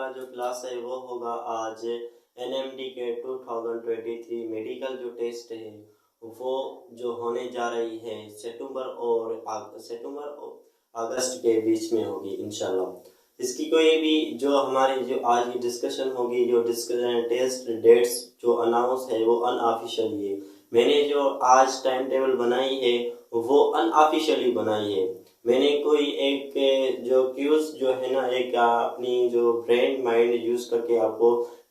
हमारा जो क्लास है वो होगा आज एनएमडी के 2023 मेडिकल जो टेस्ट है वो जो होने जा रही है सितंबर और अगस्त के बीच में होगी इंशाल्लाह। इसकी कोई भी जो हमारी जो आज की डिस्कशन होगी, जो डिस्कशन टेस्ट डेट्स जो अनाउंस है वो अनऑफिशियली है। मैंने जो आज टाइम टेबल बनाई है वो अनऑफिशियली बनाई है। मैंने कोई एक जो क्यूज जो है ना, एक अपनी जो ब्रेन माइंड यूज करके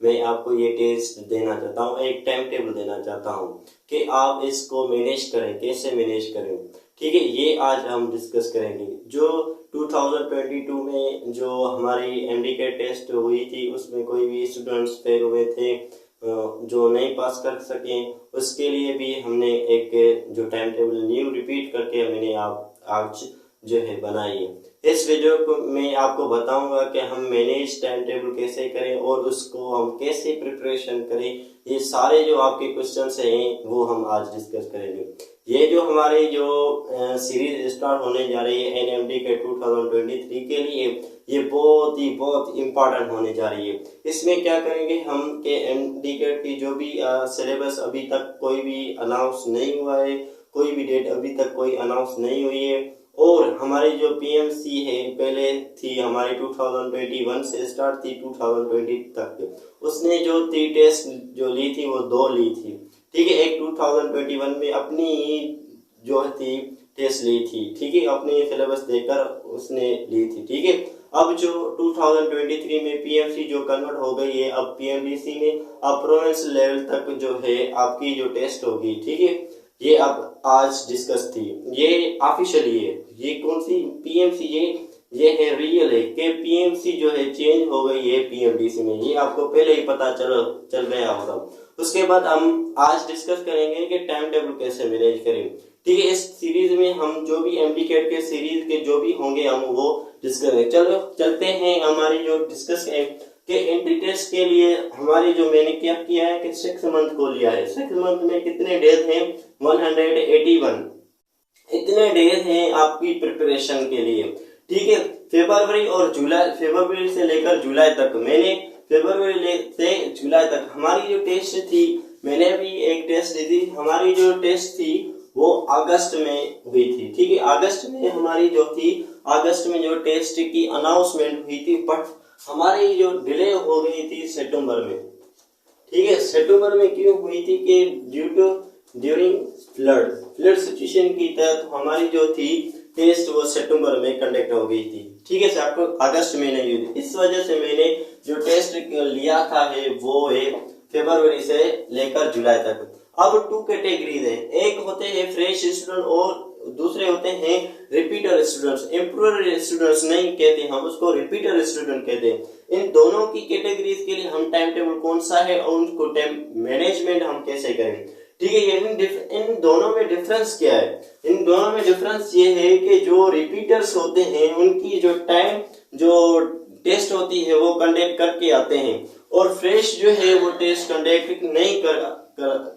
मैं आपको ये टेस्ट देना चाहता हूँ, एक टाइम टेबल देना चाहता हूँ कि आप इसको मैनेज करें, कैसे मैनेज करें। ठीक है, ये आज हम डिस्कस करेंगे। जो 2022 में जो हमारी एमडी के टेस्ट हुई थी उसमें कोई भी स्टूडेंट्स फेल हुए थे, जो नहीं पास कर सके, उसके लिए भी हमने एक जो टाइम टेबल न्यू रिपीट करके मैंने आज जो है बनाई है। इस वीडियो को मैं आपको बताऊंगा कि हम मैनेज टाइम टेबल कैसे करें और उसको हम कैसे प्रिपरेशन करें। ये सारे जो आपके क्वेश्चंस हैं वो हम आज डिस्कस करेंगे। ये जो हमारे जो सीरीज स्टार्ट होने जा रही है एनएमडी के 2023 के लिए, ये बहुत इम्पोर्टेंट होने जा रही है। इसमें क्या करेंगे हम कि एनडी की जो भी सिलेबस अभी तक कोई भी अनाउंस नहीं हुआ है, कोई भी डेट अभी तक कोई अनाउंस नहीं हुई है, और हमारी जो पीएमसी है पहले थी हमारी 2021 से स्टार्ट थी 2020 तक, उसने जो 3 टेस्ट जो ली थी वो 2 ली थी। ठीक है, एक 2021 में अपनी जो थी टेस्ट ली थी, ठीक है, अपनी सिलेबस देकर उसने ली थी। ठीक है, अब जो 2023 में पीएमसी जो कन्वर्ट हो गई है, अब पीएमडीसी में अब प्रोविंस लेवल तक जो है आपकी जो टेस्ट होगी। ठीक है, ये अब आज डिस्कस थी, ये ऑफिशियली है। ये कौन सी पीएमसी, ये है रियल है कि पीएमसी जो है चेंज हो गई है पीएमडीसी में, ये आपको पहले ही पता चल गया होगा। उसके बाद हम आज डिस्कस करेंगे कि टाइम टेबल कैसे मैनेज करें। ठीक है, इस सीरीज में हम जो भी एमडी कैट के सीरीज के जो भी होंगे हम वो डिस्कस करेंगे। चलो चलते हैं हमारी जो डिस्कस कि एंट्री टेस्ट के लिए हमारी जो मैंने क्या किया है कि 6 मंथ को लिया है। 6 मंथ में कितने डेज हैं? 181 इतने डेज हैं आपकी प्रिपरेशन के लिए। ठीक है, फरवरी से लेकर जुलाई तक, मैंने फरवरी से जुलाई तक हमारी जो टेस्ट थी, मैंने भी एक टेस्ट दी थी। हमारी जो टेस्ट थी वो अगस्त में हुई थी। ठीक है, अगस्त में हमारी जो थी, अगस्त में जो टेस्ट की अनाउंसमेंट हुई थी, बट हमारी जो डिले हो गई थी सितंबर में। ठीक है, सितंबर में क्यों हुई थी कि ड्यूरिंग फ्लड सिचुएशन की तहत हमारी जो थी टेस्ट वो सितंबर में कंडक्ट हो गई थी। ठीक है, अगस्त में नहीं हुई थी। इस वजह से मैंने जो टेस्ट लिया था है वो है फरवरी से लेकर जुलाई तक। अब 2 कैटेगरीज है, एक होते हैं फ्रेश स्टूडेंट और दूसरे होते हैं रिपीटर स्टूडेंट्स। इम्प्रूवर स्टूडेंट्स नहीं कहते, हम उसको रिपीटर स्टूडेंट कहते हैं। इन दोनों की कैटेगरीज के लिए हम टाइम टेबल कौन सा है और उनको टाइम मैनेजमेंट हम कैसे करें। ठीक है, इन दोनों में डिफरेंस क्या है? इन दोनों में डिफरेंस ये है कि जो रिपीटर्स होते हैं उनकी जो टाइम जो टेस्ट होती है वो कंडक्ट करके आते हैं, और फ्रेश जो है वो टेस्ट कंडक्ट नहीं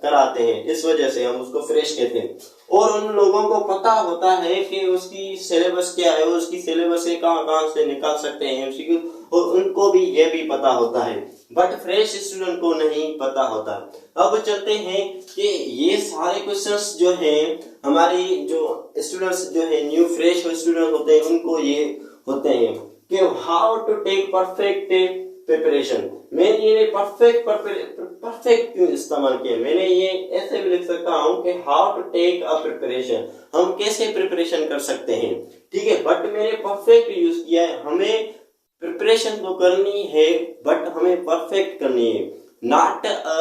कराते हैं। इस वजह से हम उसको फ्रेश कहते हैं। और उन लोगों को पता होता है कि उसकी सिलेबस क्या है, उसकी सिलेबस से कहां से निकाल सकते हैं एमसीक्यू, और उनको भी ये भी पता होता है, बट फ्रेश स्टूडेंट को नहीं पता होता। अब चलते हैं कि ये सारे क्वेश्चंस जो हैं हमारी जो स्टूडेंट्स जो है न्यू फ्रेश स्टूडेंट होते हैं उनको ये होते हैं कि how to take perfect preparation. मैंने ये परफेक्ट क्यों इस्तेमाल किया? मैंने ये ऐसे भी लिख सकता हूँ कि how to take a preparation, हम कैसे प्रिपरेशन कर सकते हैं। ठीक है, बट मैंने परफेक्ट यूज किया है। हमें प्रिपरेशन तो करनी है बट हमें परफेक्ट करनी है, नॉट अ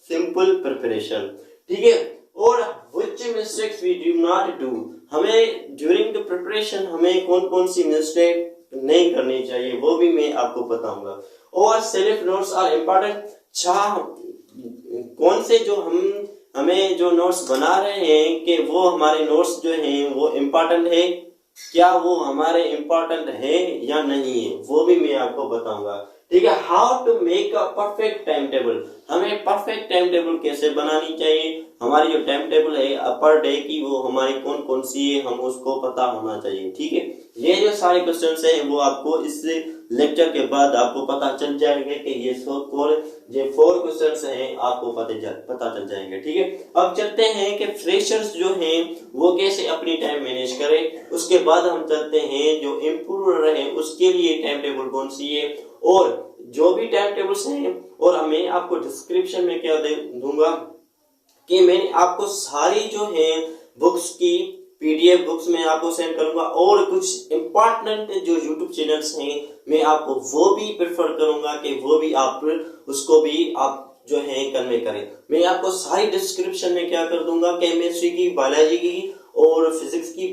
सिंपल प्रिपरेशन। ठीक है, और which mistakes we do not do, हमें ड्यूरिंग द प्रिपरेशन हमें कौन सी मिस्टेक नहीं करनी चाहिए वो भी मैं आपको बताऊंगा। और सेल्फ नोट्स आर इम्पोर्टेंट। कौन से जो हमें जो नोट्स बना रहे हैं कि वो हमारे नोट्स जो हैं वो इम्पोर्टेंट है, क्या वो हमारे इम्पोर्टेंट है या नहीं है, वो भी मैं आपको बताऊंगा। ठीक है, how to make a perfect time table, हमें परफेक्ट टाइम टेबल कैसे बनानी चाहिए। हमारी जो टाइम टेबल है पर डे की वो हमारी कौन सी है, हम उसको पता होना चाहिए। ठीक है, ये जो सारे क्वेश्चंस हैं वो आपको इस लेक्चर के बाद आपको पता चल जाएंगे कि ये 4 क्वेश्चंस हैं, आपको पता चल जाएंगे। ठीक है, अब चलते हैं कि फ्रेशर्स जो हैं वो कैसे अपनी टाइम मैनेज करें। उसके बाद हम चलते हैं जो इम्प्रूव रहे उसके लिए टाइम टेबल कौन सी है, और जो भी टाइम टेबल्स हैं, और मैं आपको डिस्क्रिप्शन में क्या दे दूंगा कि मैंने आपको सारी जो है बुक्स की पीडीएफ बुक्स में आपको सेंड करूंगा, और कुछ इंपॉर्टेंट जो यूट्यूब चैनल्स हैं मैं आपको वो भी प्रेफर करूंगा कि वो भी आप उसको भी आप जो है कन्वे करें। मैं आपको सारी डिस्क्रिप्शन में क्या कर दूंगा, केमिस्ट्री की, बायोलॉजी की और फिजिक्स की,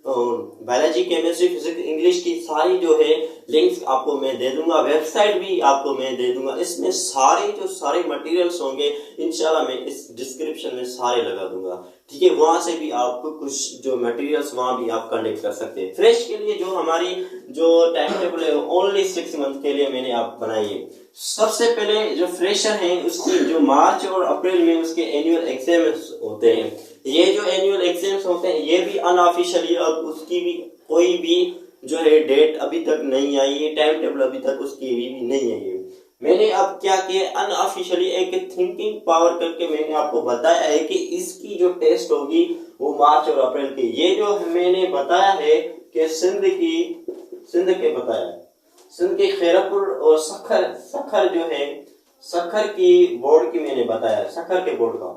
बायोलॉजी, केमिस्ट्री, फिजिक्स, इंग्लिश की सारी जो है लिंक्स आपको मैं दे दूंगा, वेबसाइट भी आपको मैं दे दूंगा। इसमें सारे मटेरियल्स होंगे इंशाल्लाह, मैं इस डिस्क्रिप्शन में सारे लगा दूंगा। ठीक है, वहां से भी आपको कुछ जो मटेरियल्स वहां भी आप कनेक्ट कर सकते हैं। फ्रेश के लिए जो हमारी जो टाइम टेबल है ओनली 6 मंथ के लिए मैंने आप बनाई है। सबसे पहले जो फ्रेशर है उसकी जो मार्च और अप्रैल में उसके एनुअल एग्जाम्स होते हैं। ये जो एनुअल एग्जाम्स होते हैं ये भी अनऑफिशियली, अब उसकी भी कोई भी जो है डेट अभी तक नहीं आई है, टाइम टेबल अभी तक उसकी भी नहीं आई है। मैंने अब क्या किया, अनऑफिशियली एक थिंकिंग पावर करके मैंने आपको बताया है कि इसकी जो टेस्ट होगी वो मार्च और अप्रैल की। ये जो मैंने बताया है कि सिंध के खैरपुर और सखर जो है, सखर की बोर्ड की मैंने बताया, सखर के बोर्ड का।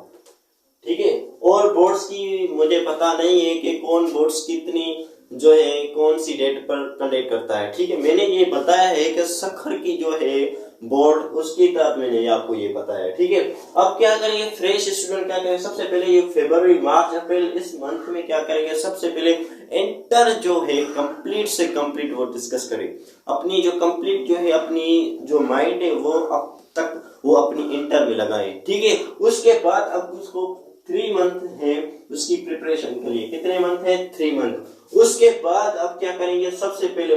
ठीक है, और बोर्ड्स की मुझे पता नहीं है कि कौन बोर्ड्स कितनी जो है कौन सी डेट पर कंडक्ट करता है। ठीक है, मैंने ये बताया है कि सखर की जो है बोर्ड उसकी तरफ मैंने आपको ये बताया। ठीक है, अब क्या करेंगे फ्रेश स्टूडेंट, क्या करेंगे सबसे पहले ये फरवरी, मार्च, अप्रैल इस मंथ में क्या करेंगे, सबसे पहले इंटर जो है कंप्लीट से कंप्लीट वो डिस्कस करें। अपनी जो कंप्लीट जो है अपनी जो माइंड है वो अब तक वो अपनी इंटर में लगाए। ठीक है, उसके बाद अब उसको 3 मंथ है उसकी प्रिपरेशन के लिए। कितने मंथ है, 3 मंथ। उसके बाद अब क्या करेंगे, सबसे पहले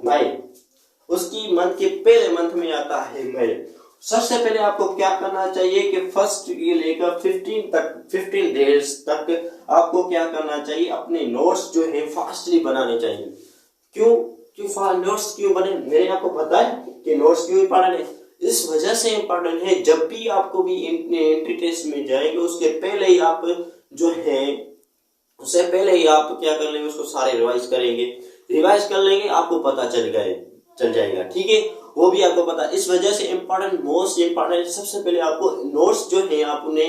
मई, उसकी मंथ के पहले मंथ में आता है मई। सबसे पहले आपको क्या करना चाहिए कि फर्स्ट ये लेकर 15 डेज तक आपको क्या करना चाहिए, अपने नोट्स जो है फास्टली बनाने चाहिए। क्यों नोट्स क्यों बने, मैंने आपको पता है कि नोट्स क्यों इंपॉर्टेंट है। इस वजह से इंपॉर्टेंट है, जब भी आपको भी एंट्री टेस्ट में जाएंगे उसके पहले ही आप जो है उससे पहले ही आप क्या कर लेंगे, उसको सारे रिवाइज कर लेंगे, आपको पता चल जाएगा। ठीक है, वो भी आपको पता। इस वजह से मोस्ट इम्पोर्टेंट सबसे पहले आपको नोट्स जो है अपने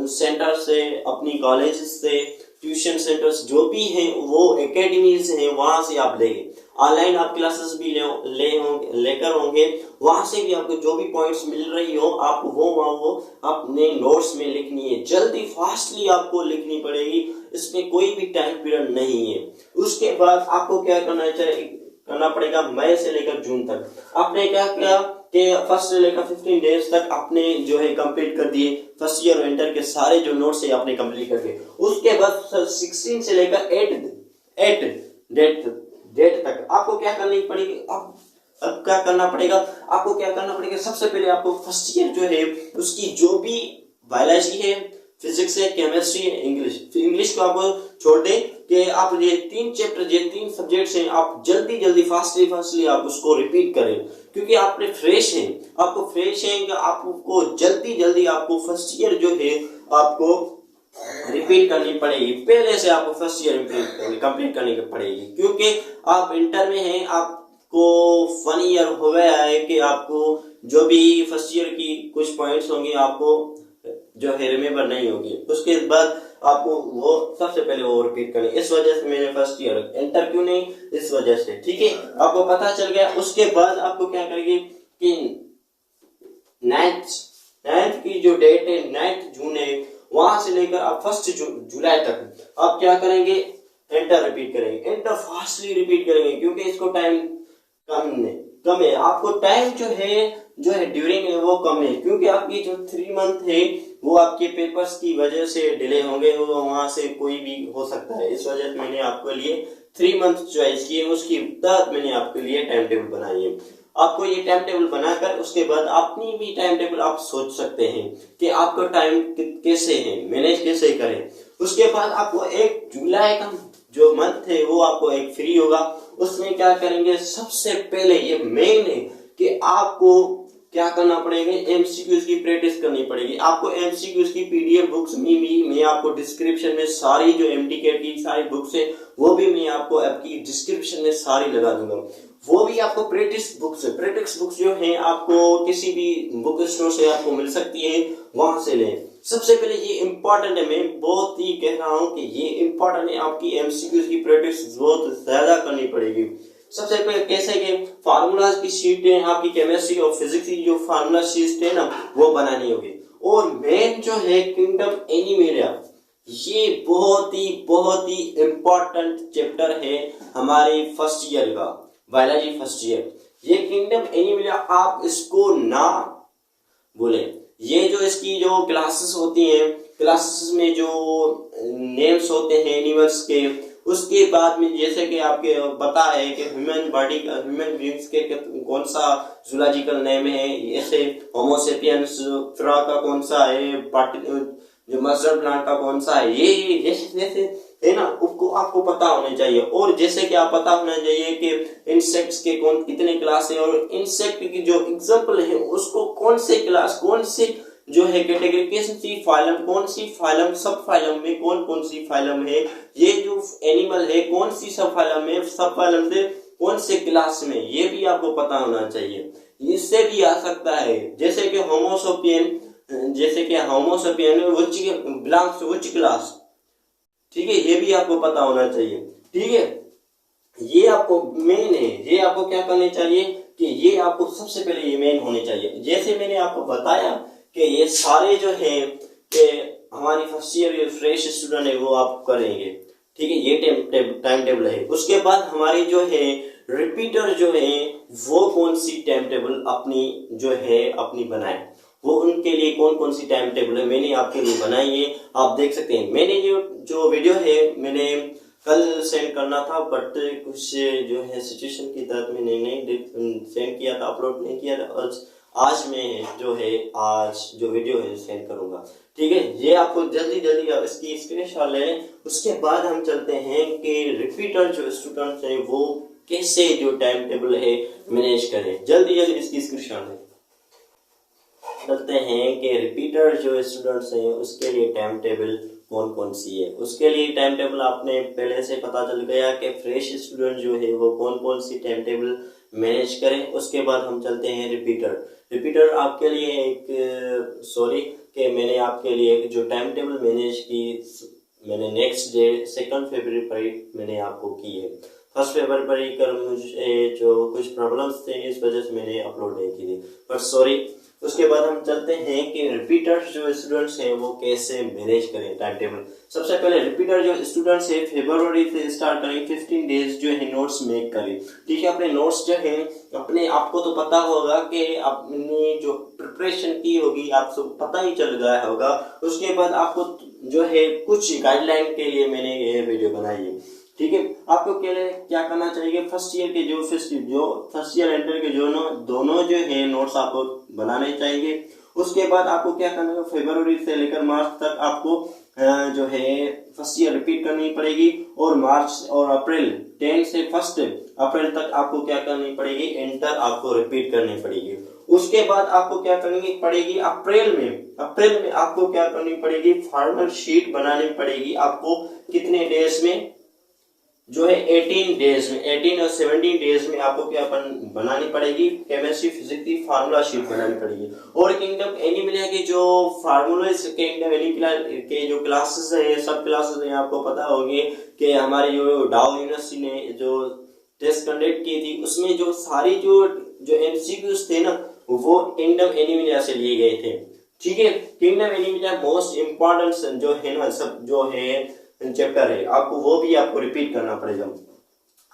सेंटर से, अपनी कॉलेज से, ट्यूशन सेंटर्स जो भी हैं वो एकेडमीज हैं वहां से आप लेंगे। ऑनलाइन आप क्लासेस भी लेकर होंगे, वहां से भी आपको जो भी पॉइंट्स मिल रही हो आपको वो अपने नोट्स में लिखनी है। जल्दी फास्टली आपको लिखनी पड़ेगी, इसमें कोई भी टाइम पीरियड नहीं है। उसके बाद आपको क्या करना पड़ेगा, मई से लेकर जून तक आपने क्या किया कि फर्स्ट से लेकर 15 डेज तक आपने जो है कंप्लीट कर दिए। फर्स्ट ईयर इंटर के सारे जो नोट्स है आपने कंप्लीट कर दिए। उसके बाद 16 से लेकर 8 डेट तक आपको क्या करनी पड़ेगी, अब क्या करना पड़ेगा, आपको क्या करना पड़ेगा, सबसे पहले आपको फर्स्ट ईयर जो है उसकी जो भी बायोलॉजी है, फिजिक्स है, केमिस्ट्री है, इंग्लिश को आप छोड़ दें कि आप ये 3 चैप्टर, ये 3 सब्जेक्ट्स हैं, आप जल्दी फास्टली आप उसको रिपीट करें। क्योंकि आपने फ्रेश हैं, आपको जल्दी आपको फर्स्ट ईयर जो है आपको रिपीट करनी पड़ेगी। पहले से आपको फर्स्ट ईयर कंप्लीट करनी पड़ेगी, क्योंकि आप इंटर में हैं, आपको 1 ईयर हो गया है कि आपको जो भी फर्स्ट ईयर की कुछ पॉइंट्स होंगे आपको जो है रिमेम्बर नहीं होगी। उसके बाद आपको वो सबसे पहले वो रिपीट करनी। इस वजह से मैंने फर्स्ट ईयर इंटर क्यों नहीं, इस वजह से। ठीक है, आपको पता चल गया। उसके बाद आपको क्या करेंगे कि 9th की जो डेट है 9 जून है, वहां से लेकर आप 1 जुलाई तक आप क्या करेंगे, इंटर रिपीट करेंगे। इंटर फास्टली रिपीट करेंगे क्योंकि इसको टाइम कम है। आपको टाइम जो है ड्यूरिंग है वो कम है, क्योंकि आपकी जो 3 मंथ है वो आपके पेपर्स की वजह से डिले होंगे, वो वहां से कोई भी हो सकता है। इस वजह से मैंने आपके लिए 3 मंथ चॉइस किए, उसकी तहत मैंने आपके लिए टाइम टेबल बनाई है। आपको ये टाइम टेबल बनाकर उसके बाद अपनी भी टाइम टेबल आप सोच सकते हैं कि आपका टाइम कैसे है, मैनेज कैसे करें। उसके बाद आपको 1 जुलाई का जो मंथ है वो आपको एक फ्री होगा, उसमें क्या करेंगे, सबसे पहले ये मेन है कि आपको क्या करना पड़ेगा, एमसीक्यूज की प्रैक्टिस करनी पड़ेगी। आपको एमसीक्यूज की पीडीएफ बुक्स मैं आपको डिस्क्रिप्शन में सारी जो एमटीकेट की सारी बुक्स है वो भी मैं आपको आपकी डिस्क्रिप्शन में सारी लगा दूंगा। वो भी आपको प्रैक्टिस बुक्स जो है आपको किसी भी बुक स्टोर से आपको मिल सकती है, वहां से लें। सबसे पहले ये इंपॉर्टेंट है, मैं बहुत ही कह रहा हूं कि ये इंपॉर्टेंट है, आपकी एमसीक्यूज की प्रैक्टिस बहुत ज्यादा करनी पड़ेगी। सबसे पहले कैसे कि फार्मूलाज की शीटें आपकी केमिस्ट्री और फिजिक्स की जो फार्मूला शीट है ना वो बनानी होगी। और मेन जो है किंगडम एनिमेलिया, ये बहुत ही इम्पोर्टेंट चैप्टर है हमारे फर्स्ट ईयर का, बायोलॉजी फर्स्ट ईयर। ये किंगडम एनिमेलिया आप इसको ना बोले, ये जो इसकी जो क्लासेस होती हैं, क्लासेस में जो नेम्स होते हैं एनिमल्स के, उसके बाद में जैसे कि आपके पता है कि ह्यूमन बींग्स के कौन सा जूलॉजिकल नेम है, ऐसे होमोसेपियंस फ्रा का कौन सा है, जो मस्टर्ड प्लांट का कौन सा है, ये जैसे है ना, उसको आपको पता होना चाहिए। और जैसे कि आप पता होना चाहिए कि इंसेक्ट्स के कितने क्लास है, और इंसेक्ट की जो एग्जांपल है उसको कौन से क्लास, कौन से जो है कैटेगरी, कौन सी फाइलम, कौन सी फाइलम, सब फाइलम में कौन सी फाइलम है, ये जो एनिमल है कौन सी सब फाइलम में, सब फाइलम से कौन से क्लास में, ये भी आपको पता होना चाहिए। इससे भी आ सकता है जैसे कि homo sapien belongs to which class, ठीक है, ये भी आपको पता होना चाहिए। ठीक है, ये आपको मेन है, ये आपको क्या करने चाहिए कि ये आपको सबसे पहले ये मेन होने चाहिए। जैसे मैंने आपको बताया कि ये सारे जो है कि हमारी फर्स्ट ईयर फ्रेश स्टूडेंट है वो आप करेंगे, ठीक है, ये टाइम टेबल है। उसके बाद हमारी जो है रिपीटर जो है वो कौन सी टाइम टेबल अपनी बनाए, वो उनके लिए कौन सी टाइम टेबल है मैंने आपके लिए बनाई है, आप देख सकते हैं। मैंने जो वीडियो है मैंने कल सेंड करना था, बट कुछ जो है सिचुएशन की तहत मैंने नहीं सेंड किया था, अपलोड नहीं किया था। आज मैं जो है आज जो वीडियो है सेंड करूंगा, ठीक है। ये आपको जल्दी इसकी स्क्रीनशॉट ले लें। उसके बाद हम चलते हैं कि रिपीटर जो स्टूडेंट्स हैं वो कैसे जो टाइम टेबल है मैनेज करें। जल्दी इसकी स्क्रीनशॉट लें। चलते हैं कि रिपीटर जो स्टूडेंट्स हैं उसके लिए टाइम टेबल कौन सी है। उसके लिए टाइम टेबल आपने पहले से पता चल गया कि फ्रेश स्टूडेंट जो है वो कौन सी टाइम टेबल मैनेज करें। उसके बाद हम चलते हैं रिपीटर आपके लिए मैंने आपके लिए जो टाइम टेबल मैनेज की, मैंने नेक्स्ट डे 2 फरवरी मैंने आपको की है। 1 फरवरी कर मुझे जो कुछ प्रॉब्लम्स थे इस वजह से मैंने अपलोड नहीं की थी, पर सॉरी। उसके बाद हम चलते हैं कि रिपीटर्स जो स्टूडेंट्स हैं वो कैसे मैनेज करें टाइम टेबल। सबसे पहले रिपीटर जो स्टूडेंट्स है फरवरी से स्टार्ट करें, 15 डेज जो है नोट्स मेक करें, ठीक है। अपने नोट्स जो है अपने आपको तो पता होगा कि आपने जो प्रिपरेशन की होगी आपको पता ही चल गया होगा। उसके बाद आपको जो है कुछ गाइडलाइन के लिए मैंने ये वीडियो बनाई है, ठीक है। आपको क्या करना चाहिए, फर्स्ट ईयर एंटर के दोनों जो है नोट्स आपको बनाने चाहिए। उसके बाद आपको क्या करना है, फरवरी से लेकर मार्च तक आपको जो है फर्स्ट ईयर रिपीट करनी पड़ेगी, और मार्च और अप्रैल 10 से 1 अप्रैल तक आपको क्या करनी पड़ेगी, इंटर आपको रिपीट करनी पड़ेगी। उसके बाद आपको क्या करनी पड़ेगी, अप्रैल में आपको क्या करनी पड़ेगी, फार्मल शीट बनानी पड़ेगी। आपको कितने डेज में जो है 18 और 17 डेज में आपको क्या बनानी पड़ेगी, केमिस्ट्री फिजिक्स की फार्मूला शीट बनानी पड़ेगी। और किंगडम एनिमेलिया के जो फार्मूलाज, किंगडम एनिमेलिया के जो क्लासेस है, सब क्लासेस है, आपको पता होगी कि हमारी जो डाउ यूनिवर्सिटी ने जो टेस्ट कंडक्ट की थी उसमें जो सारी जो एमसीक्यूज थे ना वो किंगडम एनिमेलिया से लिए गए थे, ठीक है। किंगडम एनिमेलिया मोस्ट इम्पोर्टेंट जो है ना सब जो है चैप्टर है, आपको वो भी आपको रिपीट करना पड़ेगा।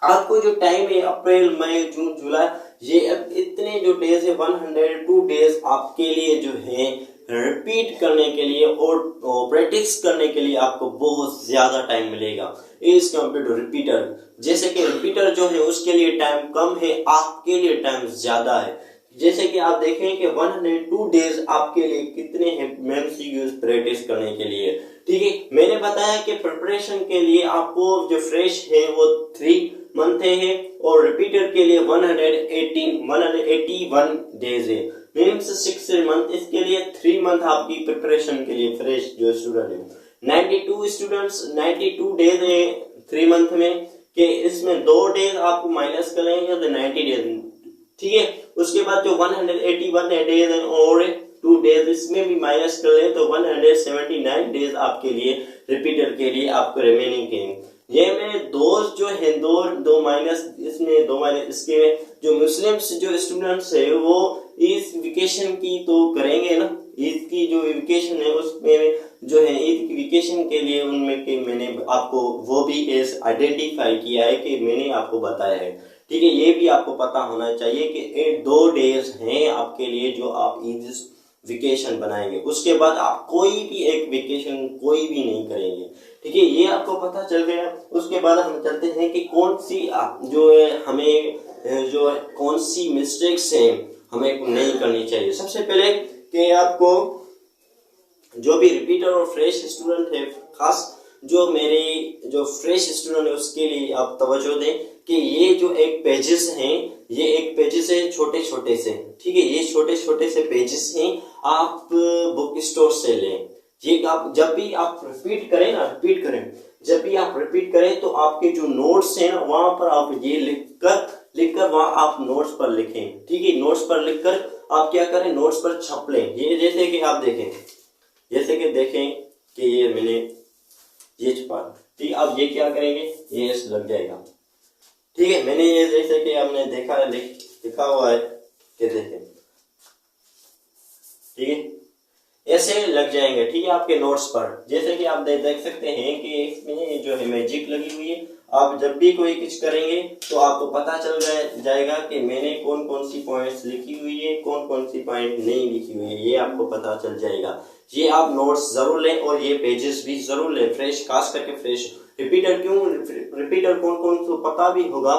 आपको जो टाइम है अप्रैल मई जून जुलाई, ये इतने जो डेज है 102 डेज आपके लिए जो है रिपीट करने के लिए और प्रैक्टिस करने के लिए आपको बहुत ज्यादा टाइम मिलेगा इज कम्पेयर टू रिपीटर। जैसे कि रिपीटर जो है उसके लिए टाइम कम है, आपके लिए टाइम ज्यादा है। जैसे कि आप देखें कि 102 डेज आपके लिए कितने हैं एमसीक्यूज प्रैक्टिस करने के लिए, ठीक है। मैंने बताया कि प्रिपरेशन के लिए आपको जो फ्रेश है वो 3 मंथ है और रिपीटर के लिए 181 डेज है। मीन्स 6 मंथ, इसके लिए 3 मंथ आपकी प्रिपरेशन के लिए फ्रेश जो स्टूडेंट है। 92 स्टूडेंट्स 92 डेज है 3 मंथ में, कि इसमें 2 डेज आपको माइनस करेंगे तो 90 डेज, ठीक है। उसके बाद जो 181 डेज है और 2 डेज इसमें भी माइनस कर ले तो 179 डेज आपके लिए रिपीटर के लिए आपको रिमेनिंग के। ये में जो है दो माइनस, इसमें 2 माइनस, इसके जो मुस्लिम्स जो स्टूडेंट्स है वो इस वेकेशन की तो करेंगे ना, ईद की जो वेकेशन है उसमें जो है ईद की वेकेशन के लिए उनमें के मैंने आपको वो भी आइडेंटिफाई किया है कि मैंने आपको बताया है, ठीक है। ये भी आपको पता होना चाहिए कि 2 डेज हैं आपके लिए जो आप ईद वेकेशन बनाएंगे, उसके बाद आप कोई भी एक वेकेशन कोई भी नहीं करेंगे, ठीक है। ये आपको पता चल गया। उसके बाद हम चलते हैं कि कौन सी जो है हमें जो है कौन सी मिस्टेक्स हैं हमें नहीं करनी चाहिए। सबसे पहले कि आपको जो भी रिपीटर और फ्रेश स्टूडेंट है, खास जो मेरे जो फ्रेश स्टूडेंट है उसके लिए आप तवज्जो दें कि ये जो एक पेजेस हैं, ये एक पेजेस है छोटे छोटे से, ठीक है। ये छोटे छोटे से पेजेस हैं, आप बुक स्टोर से लें। ये आप जब भी आप रिपीट करें जब भी आप रिपीट करें तो आपके जो नोट्स हैं ना वहां पर आप ये लिखकर वहां आप नोट्स पर लिखें, ठीक है। नोट्स पर लिखकर आप क्या करें, नोट्स पर छाप लें। ये जैसे कि आप देखें कि ये मैंने ये छपा, ठीक। अब ये क्या करेंगे, ये लग जाएगा, ठीक है। मैंने ये जैसे कि आपने देखा है लिखा हुआ है कि देखें, ठीक है, ऐसे लग जाएंगे, ठीक है, आपके नोट्स पर। जैसे कि आप देख सकते हैं कि इसमें जो है मैजिक लगी हुई है। आप जब भी कोई कुछ करेंगे तो आपको पता चल जाएगा कि मैंने कौन कौन सी पॉइंट्स लिखी हुई है, कौन कौन सी पॉइंट नहीं लिखी हुई है, ये आपको पता चल जाएगा। ये आप नोट्स जरूर लें और ये पेजेस भी जरूर लें, फ्रेश, खास करके फ्रेश। रिपीटर कौन कौन को पता भी होगा,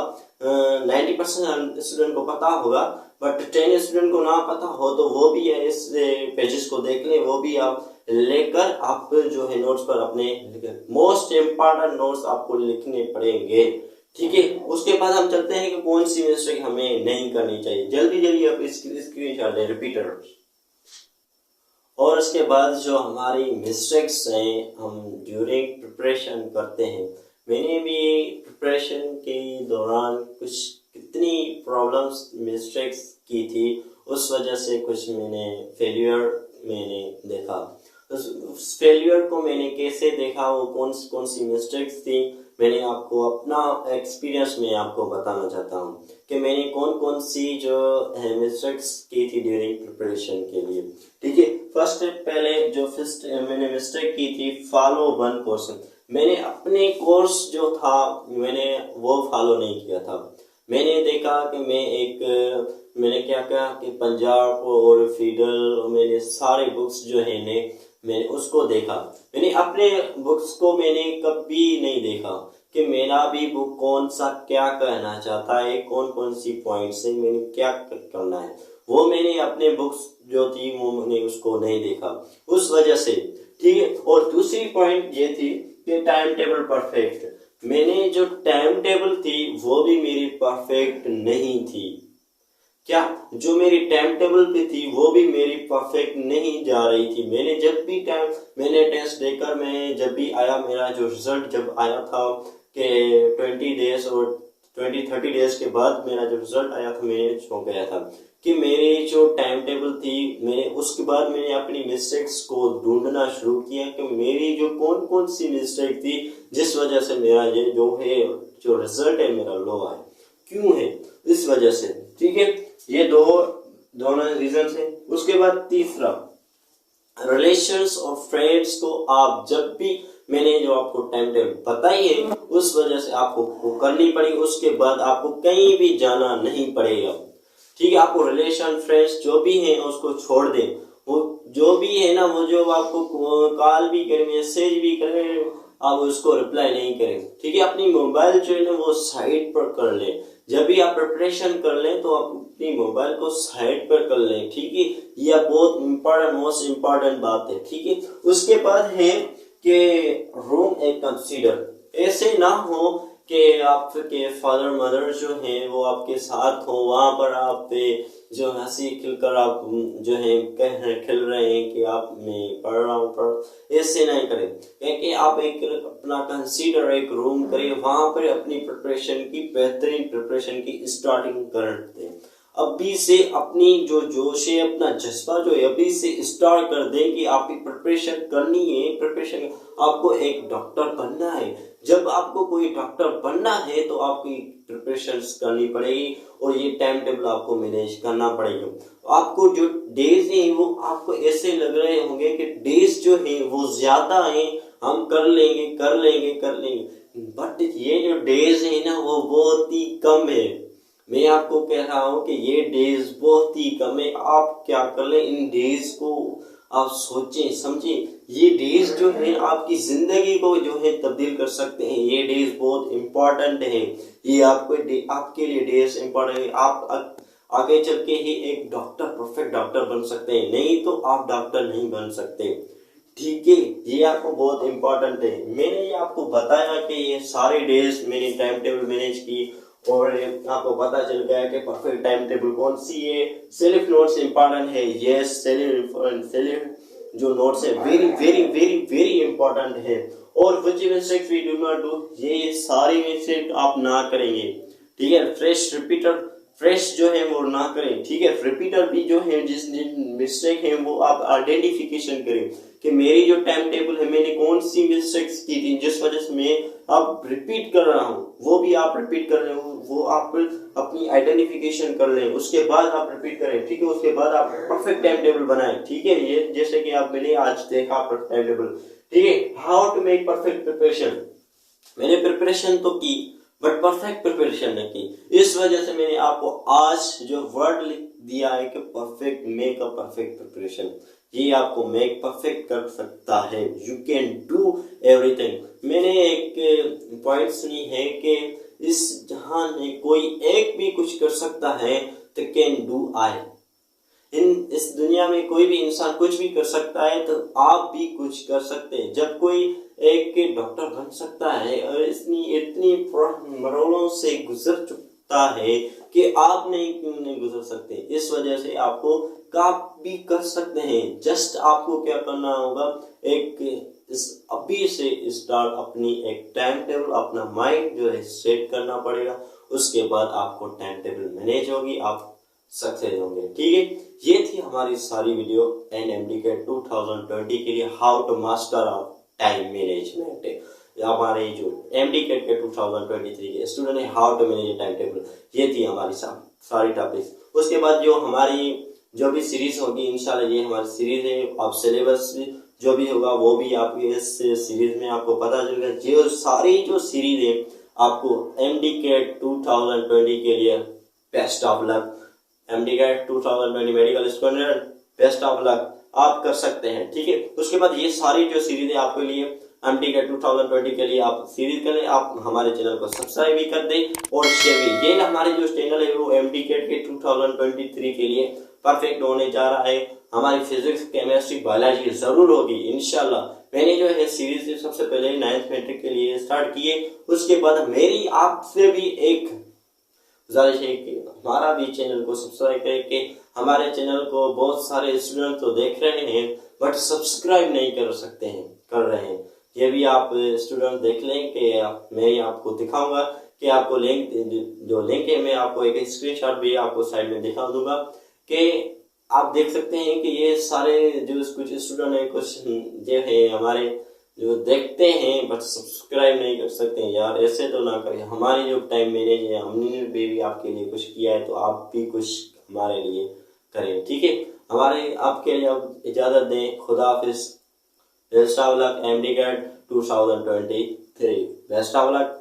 90% स्टूडेंट को पता होगा, बट 10 स्टूडेंट को ना पता हो तो वो भी इस पेजेस को देख लें, वो भी आप लेकर आप जो है नोट्स पर अपने मोस्ट इम्पोर्टेंट नोट्स आपको लिखने पड़ेंगे, ठीक है। उसके बाद हम चलते हैं कि कौन सी मिस्टेक हमें नहीं करनी चाहिए। जल्दी आप स्क्रीनशॉट लें रिपीटर। और उसके बाद जो हमारी मिस्टेक्स हैं हम ड्यूरिंग प्रिपरेशन करते हैं, मैंने भी प्रिपरेशन के दौरान कितनी प्रॉब्लम्स मिस्टेक्स की थी, उस वजह से कुछ फेलियर मैंने देखा। उस फेलियर को मैंने कैसे देखा, वो कौन सी मिस्टेक्स थी, मैंने आपको अपना एक्सपीरियंस में आपको बताना चाहता हूँ कि मैंने कौन सी जो है मिस्टेक्स की थी ड्यूरिंग प्रिपरेशन के लिए, ठीक है। फर्स्ट मैंने मिस्टेक की थी, फॉलो वन कोर्स। मैंने अपने कोर्स जो था मैंने वो फॉलो नहीं किया था। मैंने देखा कि मैंने क्या किया कि पंजाब और फीडल, मैंने सारे बुक्स जो है मैंने उसको देखा। मैंने अपने बुक्स को मैंने कभी नहीं देखा कि मेरा भी बुक कौन सा क्या कहना चाहता है, कौन सी पॉइंट से मैंने क्या करना है, वो मैंने अपने बुक्स जो थी वो मैंने उसको नहीं देखा, उस वजह से, ठीक है। और दूसरी पॉइंट ये थी कि टाइम टेबल परफेक्ट, मैंने जो टाइम टेबल थी वो भी मेरी परफेक्ट नहीं थी। क्या जो मेरी टाइम टेबल पे थी वो भी मेरी परफेक्ट नहीं जा रही थी। मैंने टेस्ट देकर मैं जब भी आया, मेरा जो रिजल्ट जब आया था कि 20 डेज और 20-30 डेज के बाद मेरा जो रिजल्ट आया था, मैं चौंक गया था कि मेरी जो टाइम टेबल थी, उसके बाद मैंने अपनी मिस्टेक्स को ढूंढना शुरू किया कि मेरी जो कौन सी मिस्टेक थी जिस वजह से मेरा ये जो रिजल्ट है मेरा लो आया, क्यों है, इस वजह से, ठीक है। ये दोनों रीजन है। उसके बाद तीसरा, रिलेशंस और फ्रेंड्स को आप जब भी, मैंने जो आपको टाइम टेबल बताई है उस वजह से आपको करनी पड़ेगी, उसके बाद आपको कहीं भी जाना नहीं पड़ेगा, ठीक है। आपको रिलेशन फ्रेंड्स जो भी हैं उसको छोड़ दें, वो जो भी है ना, वो जो आपको कॉल भी करें, मैसेज भी करें, आप उसको रिप्लाई नहीं करें, ठीक है। अपनी मोबाइल जो है ना वो साइड पर कर लें। जब भी आप प्रिपरेशन कर लें तो आप अपनी मोबाइल को साइड पर कर लें, ठीक है। यह बहुत इम्पोर्टेंट, मोस्ट इम्पोर्टेंट बात है, ठीक है। उसके बाद है कि रूम एक कंसीडर, ऐसे ना हो कि आपके फादर मदर जो हैं वो आपके साथ हो, वहां पर आप पे जो हंसी खिलकर आप जो है खिल रहे हैं कि आप मैं पढ़ रहा हूँ, पढ़, ऐसे नहीं करें। क्योंकि आप एक अपना कंसीडर एक रूम करें, वहां पर अपनी प्रिपरेशन की बेहतरीन प्रिपरेशन की स्टार्टिंग कर दें। अभी से अपनी जो जोश है, अपना जज्बा जो है अभी से स्टार्ट कर दें कि आपकी प्रिपरेशन करनी है। प्रिपरेशन आपको एक डॉक्टर बनना है। जब आपको कोई डॉक्टर बनना है तो आपकी प्रिपरेशन करनी पड़ेगी और ये टाइम टेबल आपको मैनेज करना पड़ेगा। आपको जो डेज हैं वो आपको ऐसे लग रहे होंगे कि डेज जो है वो ज्यादा हैं, हम कर लेंगे कर लेंगे कर लेंगे, बट ये जो डेज है ना वो बहुत ही कम है। मैं आपको कह रहा हूं कि ये डेज बहुत ही कम है। आप क्या कर लें, इन डेज को आप सोचें समझें। ये डेज जो है आपकी जिंदगी को जो है तब्दील कर सकते हैं। ये डेज बहुत इंपॉर्टेंट है। ये आपके लिए डेज इंपॉर्टेंट है। आप आगे चल के ही एक डॉक्टर, परफेक्ट डॉक्टर बन सकते हैं, नहीं तो आप डॉक्टर नहीं बन सकते। ठीक है, ये आपको बहुत इंपॉर्टेंट है। मैंने ये आपको बताया कि ये सारे डेज मैंने टाइम टेबल मैनेज की और आपको पता चल गया कि परफेक्ट टाइम टेबल कौन सी है। सेल्फ नोट्स इंपॉर्टेंट है, यस सेल्फ जो नोट्स है very very very very important है। और which mistakes we do not do, ये सारी मिस्टेक आप ना करेंगे। ठीक है, फ्रेश जो है वो ना करें। ठीक है, रिपीटर भी जो है जिस मिस्टेक है वो आप आइडेंटिफिकेशन करें कि मेरी जो टाइम टेबल है मैंने कौन सी मिस्टेक्स की थी जिस वजह से मैं अब रिपीट कर रहा हूँ, वो भी आप रिपीट कर रहे हो, वो आप अपनी आइडेंटिफिकेशन कर लें, उसके बाद आप रिपीट करें। ठीक है, उसके बाद आप परफेक्ट टाइम टेबल बनाएं। ठीक है, ये जैसे कि आप मैंने आज देखा टाइम टेबल। ठीक है, how to make perfect preparation. मैंने प्रिपरेशन तो की बट परफेक्ट प्रिपरेशन नहीं की। इस वजह से मैंने आपको आज जो वर्ड लिख दिया है कि perfect, make a perfect preparation, ये आपको मेक परफेक्ट कर सकता है। You can do everything. मैंने एक पॉइंट सुनी है कि इस जहान में कोई एक भी कुछ कर सकता है तो कैन डू आई। इस दुनिया में कोई भी इंसान कुछ भी कर सकता है तो आप भी कुछ कर सकते हैं। जब कोई एक डॉक्टर बन सकता है और इतनी मरोड़ों से गुजर चुका है कि आप नहीं गुजर सकते। इस वजह से आपको आप भी कर सकते हैं। जस्ट आपको क्या करना होगा, अभी से स्टार्ट अपनी एक टाइम टेबल, अपना माइंड जो है सेट करना पड़ेगा। उसके बाद आपको टाइम टेबल मैनेज होगी, आप सक्सेस होंगे। ठीक है, ये थी हमारी सारी वीडियो NMDCAT 2020 के लिए how to master of time management. हमारे जो MDCAT के 2023 के स्टूडेंट है, how to manage time table, ये थी हमारी सारी टॉपिक्स। उसके बाद जो हमारी जो भी सीरीज होगी इंशाल्लाह, ये हमारी सीरीज है। आप सिलेबस जो भी होगा वो भी आपके इस सीरीज में आपको पता चलेगा। जो सारी जो सीरीज है आपको MDCAT 2020 के लिए best of luck. MDCAT 2020 medical student, best of luck, आप कर सकते हैं। ठीक है, उसके बाद ये सारी जो सीरीज है आपके लिए MDCAT 2020 के लिए आप सीरीज करें। आप हमारे चैनल को सब्सक्राइब भी कर दें और शेयर भी। ये हमारे जो चैनल है वो MDCAT के 2023 के लिए परफेक्ट होने जा रहा है। हमारी फिजिक्स, केमिस्ट्री, बायोलॉजी जरूर होगी इंशाल्लाह। मैंने जो है सीरीज सबसे पहले 9th मैट्रिक के लिए स्टार्ट किए। उसके बाद मेरी आपसे भी एक गुजारिश है कि हमारा भी चैनल को सब्सक्राइब करें। कि हमारे चैनल को बहुत सारे स्टूडेंट तो देख रहे हैं बट सब्सक्राइब नहीं कर रहे हैं। ये भी आप स्टूडेंट देख लें कि मैं आपको दिखाऊंगा कि आपको जो लिंक है मैं आपको एक स्क्रीनशॉट भी आपको साइड में दिखा दूंगा कि आप देख सकते हैं कि ये सारे जो कुछ स्टूडेंट है, कुछ जो है हमारे जो देखते हैं बट सब्सक्राइब नहीं कर सकते हैं। यार ऐसे तो ना करें। हमारी जो टाइम मैनेज है, हमने भी आपके लिए कुछ किया है तो आप भी कुछ हमारे लिए करें। ठीक है, हमारे आपके लिए अब इजाजत दें। खुदा हाफिज। Best of luck MDCAT 2023। Best of luck.